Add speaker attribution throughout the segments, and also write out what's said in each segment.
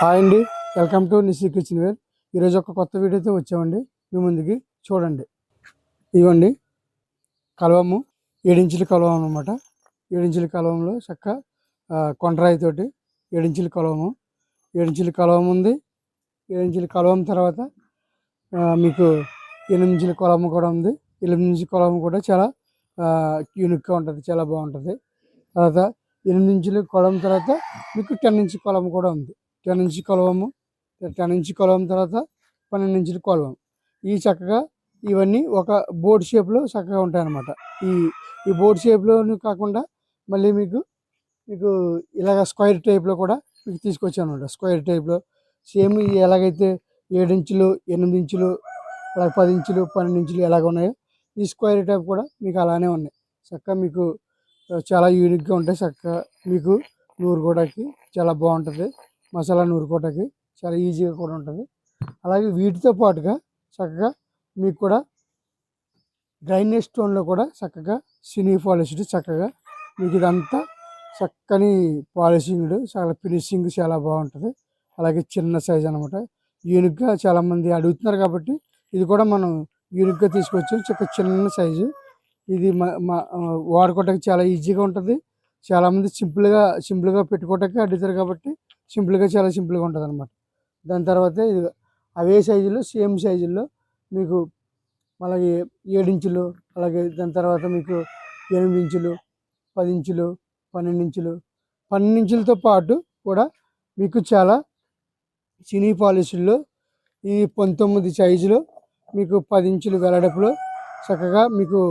Speaker 1: Hi అండి, welcome to Nissy kitchenware. ఈరోజు ఒక కొత్త వీడియోతో వచ్చామండి మీ ముందుకి. చూడండి, ఇవ్వండి కలవము, 7 ఇంచుల కలవం అనమాట. 7 ఇంచుల కలవంలో చక్క కొండరాయితోటి 7 ఇంచుల కలవము, 7 ఇంచుల కలవం ఉంది. 7 ఇంచుల కలవం తర్వాత మీకు 8 ఇంచుల కలవం కూడా ఉంది. 8 ఇంచుల కలవం కూడా చాలా యూనిక్గా ఉంటుంది, చాలా బాగుంటుంది. తర్వాత 8 ఇంచుల కలవం తర్వాత మీకు 10 ఇంచ్ కలవం కూడా ఉంది. 10 ఇంచ్ కొలవము, 10 ఇంచ్ కొలవం తర్వాత 12 ఇంచుల కొలవం. ఈ చక్కగా ఇవన్నీ ఒక బోర్డ్ షేప్లో చక్కగా ఉంటాయన్నమాట. ఈ ఈ బోర్డ్ షేప్లో కాకుండా మళ్ళీ మీకు మీకు ఇలాగ స్క్వేర్ టైప్లో కూడా మీకు తీసుకొచ్చాను అనమాట. స్క్వేర్ టైప్లో సేమ్ ఎలాగైతే 7 ఇంచులు, 8 ఇంచులు, అలాగే 10 ఇంచులు, 12 ఇంచులు ఎలాగ ఉన్నాయో ఈ స్క్వేర్ టైప్ కూడా మీకు అలానే ఉన్నాయి. చక్కగా మీకు చాలా యూనిక్గా ఉంటాయి. చక్కగా మీకు నూరుకోవడానికి చాలా బాగుంటుంది. మసాలా నూరుకోవడానికి చాలా ఈజీగా కూడా ఉంటుంది. అలాగే వీటితో పాటుగా చక్కగా మీకు కూడా డ్రైనేజ్ స్టోన్లో కూడా చక్కగా సినీ పాలిష్డ్ చక్కగా మీకు ఇదంతా చక్కని పాలిషింగ్డ్, చాలా ఫినిషింగ్ చాలా బాగుంటుంది. అలాగే చిన్న సైజ్ అనమాట. యూనిక్గా చాలామంది అడుగుతున్నారు కాబట్టి ఇది కూడా మనం యూనిక్గా తీసుకొచ్చాం. చిన్న సైజు ఇది వాడుకోవడానికి చాలా ఈజీగా ఉంటుంది. చాలామంది సింపుల్గా పెట్టుకోవటానికి అడుగుతారు కాబట్టి చాలా సింపుల్గా ఉంటుంది అనమాట. దాని తర్వాత ఇది అవే సైజులో సేమ్ సైజుల్లో మీకు అలాగే 7 ఇంచులు, అలాగే దాని తర్వాత మీకు 8 ఇంచులు, 10 ఇంచులు, 12 ఇంచులు, 12 ఇంచులతో పాటు కూడా మీకు చాలా సినీ పాలిష్లో ఈ 19 సైజులో మీకు 10 ఇంచులు వెడల్పులో చక్కగా మీకు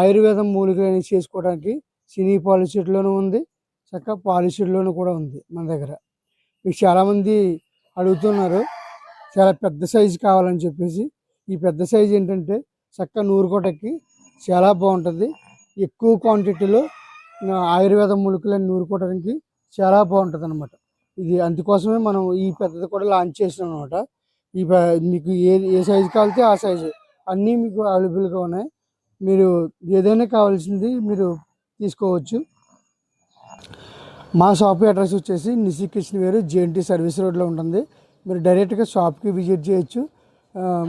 Speaker 1: ఆయుర్వేదం మూలికలు చేసుకోవడానికి సినీ పాలిష్డ్లోనూ ఉంది, చక్కగా పాలిష్డ్లోనూ కూడా ఉంది మన దగ్గర. మీకు చాలామంది అడుగుతున్నారు చాలా పెద్ద సైజు కావాలని చెప్పేసి. ఈ పెద్ద సైజు ఏంటంటే చక్కగా నూరుకోవటానికి చాలా బాగుంటుంది. ఎక్కువ క్వాంటిటీలో ఆయుర్వేదం మూలికలను నూరుకోవడానికి చాలా బాగుంటుంది అనమాట. ఇది అందుకోసమే మనం ఈ పెద్దది కూడా లాంచ్ చేసినాం అనమాట. ఈ మీకు ఏ సైజు కావాలితే ఆ సైజు అన్నీ మీకు అవైలబుల్గా ఉన్నాయి. మీరు ఏదైనా కావాల్సింది మీరు తీసుకోవచ్చు. మా షాప్ అడ్రస్ వచ్చేసి Nissy kitchenware, JNT service రోడ్లో ఉంటుంది. మీరు డైరెక్ట్గా షాప్కి విజిట్ చేయొచ్చు.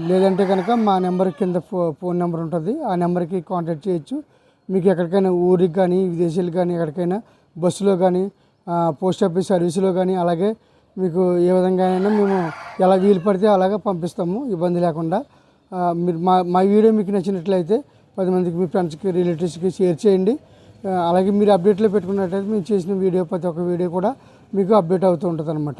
Speaker 1: లేదంటే కనుక మా నెంబర్ కింద ఫోన్ నెంబర్ ఉంటుంది, ఆ నెంబర్కి కాంటాక్ట్ చేయొచ్చు. మీకు ఎక్కడికైనా ఊరికి కానీ, విదేశాలకు కానీ, ఎక్కడికైనా బస్సులో కానీ, పోస్ట్ ఆఫీస్ సర్వీసులో కానీ, అలాగే మీకు ఏ విధంగా అయినా మేము ఎలా వీలు పడితే అలాగే పంపిస్తాము, ఇబ్బంది లేకుండా. మీరు మా వీడియో మీకు నచ్చినట్లయితే 10 మందికి, మీ ఫ్రెండ్స్కి, రిలేటివ్స్కి షేర్ చేయండి. అలాగే మీరు అప్డేట్లో పెట్టుకున్నట్టయితే మేము చేసిన వీడియో ప్రతి ఒక్క వీడియో కూడా మీకు అప్డేట్ అవుతూ ఉంటుంది అనమాట.